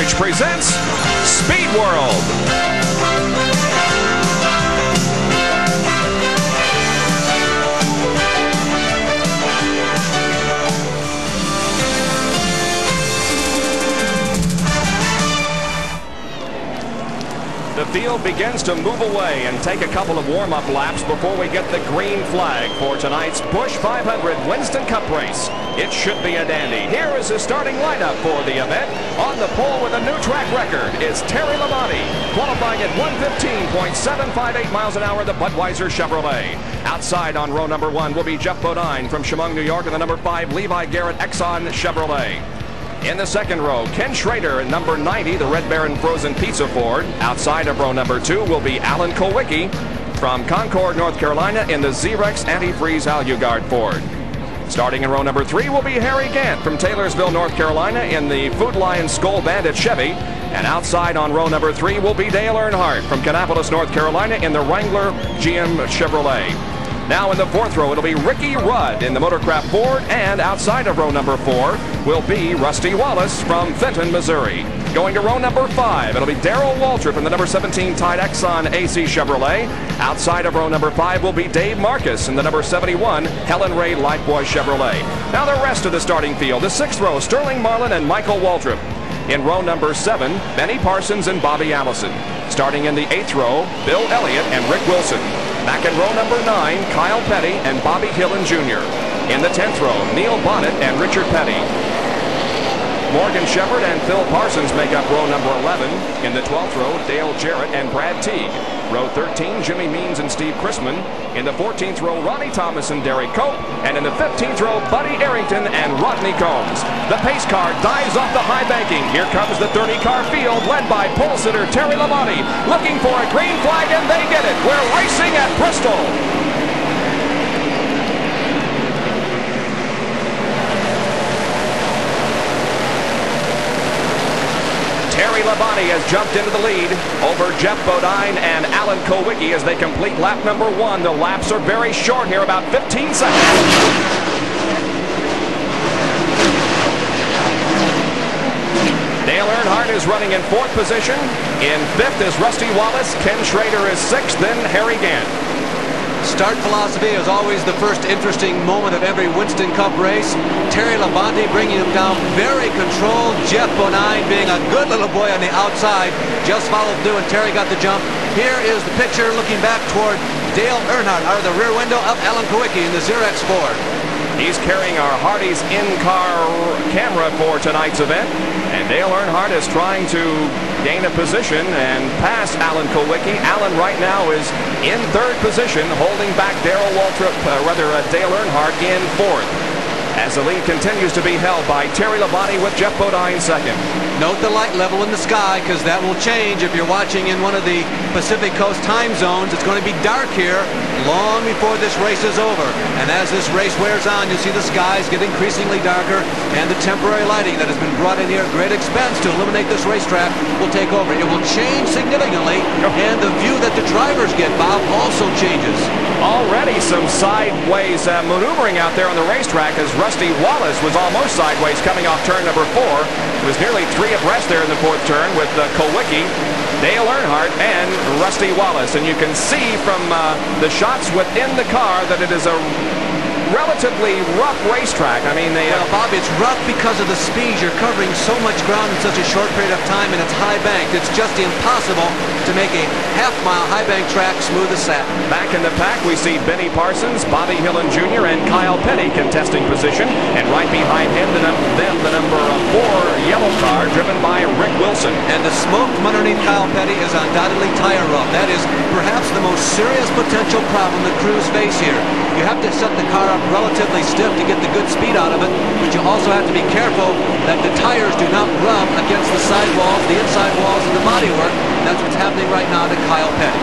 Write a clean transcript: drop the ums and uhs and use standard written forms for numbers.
Beverage presents Speed World. The field begins to move away and take a couple of warm-up laps before we get the green flag for tonight's Busch 500 Winston Cup race. It should be a dandy. Here is his starting lineup for the event. On the pole with a new track record is Terry Labonte, qualifying at 115.758 miles an hour, the Budweiser Chevrolet. Outside on row number 1 will be Jeff Bodine from Chemung, New York, and the number 5 Levi Garrett Exxon Chevrolet. In the second row, Ken Schrader in number 90, the Red Baron Frozen Pizza Ford. Outside of row number 2 will be Alan Kulwicki from Concord, North Carolina in the Xerox Antifreeze Aluguard Ford. Starting in row number 3 will be Harry Gant from Taylorsville, North Carolina in the Food Lion Skull Bandit Chevy. And outside on row number 3 will be Dale Earnhardt from Kannapolis, North Carolina in the Wrangler GM Chevrolet. Now in the fourth row, it'll be Ricky Rudd in the Motorcraft Ford, and outside of row number 4 will be Rusty Wallace from Fenton, Missouri. Going to row number 5, it'll be Darrell Waltrip in the number 17 Tide Exxon AC Chevrolet. Outside of row number 5 will be Dave Marcus in the number 71 Helen Ray Lifebuoy Chevrolet. Now the rest of the starting field, the sixth row, Sterling Marlin and Michael Waltrip. In row number 7, Benny Parsons and Bobby Allison. Starting in the 8th row, Bill Elliott and Rick Wilson. Back in row number 9, Kyle Petty and Bobby Hillen Jr. In the 10th row, Neil Bonnet and Richard Petty. Morgan Shepard and Phil Parsons make up row number 11. In the 12th row, Dale Jarrett and Brad Teague. Row 13, Jimmy Means and Steve Chrisman. In the 14th row, Ronnie Thomas and Derek Cope. And in the 15th row, Buddy Arrington and Rodney Combs. The pace car dives off the high banking. Here comes the 30-car field led by pole sitter Terry Labonte. Looking for a green flag, and they get it. We're racing at Bristol. Terry Labonte has jumped into the lead over Jeff Bodine and Alan Kulwicki as they complete lap number 1. The laps are very short here, about 15 seconds. Dale Earnhardt is running in 4th position. In 5th is Rusty Wallace. Ken Schrader is 6th, then Harry Gant. Start philosophy is always the first interesting moment of every Winston Cup race. Terry Labonte bringing him down very controlled. Jeff Bodine being a good little boy on the outside. Just followed through and Terry got the jump. Here is the picture looking back toward Dale Earnhardt out of the rear window of Alan Kulwicki in the Xerox Ford. He's carrying our Hardee's in-car camera for tonight's event. And Dale Earnhardt is trying to gain a position and pass Alan Kulwicki. Alan right now is in 3rd position, holding back Darrell Waltrip, Dale Earnhardt in 4th. As the lead continues to be held by Terry Labonte with Jeff Bodine 2nd. Note the light level in the sky, because that will change if you're watching in one of the Pacific Coast time zones. It's going to be dark here long before this race is over. And as this race wears on, you'll see the skies get increasingly darker, and the temporary lighting that has been brought in here at great expense to illuminate this racetrack will take over. It will change significantly, and the view that the drivers get, Bob, also changes. Already some sideways maneuvering out there on the racetrack as Rusty Wallace was almost sideways coming off turn number 4. It was nearly 3 abreast there in the 4th turn with Kulwicki, Dale Earnhardt, and Rusty Wallace. And you can see from the shots within the car that it is a relatively rough racetrack. I mean, well, Bob, it's rough because of the speed. You're covering so much ground in such a short period of time, and it's high banked. It's just impossible to make a half-mile high bank track smooth as satin. Back in the pack, we see Benny Parsons, Bobby Hillen Jr., and Kyle Petty contesting position. And right behind him, the number 4 yellow car driven by Rick Wilson. And the smoke from underneath Kyle Petty is undoubtedly tire rub. That is perhaps the most serious potential problem the crews face here. You have to set the car up relatively stiff to get the good speed out of it, but you also have to be careful that the tires do not rub against the sidewalls, the inside walls, and the bodywork. And that's what's happening right now to Kyle Petty.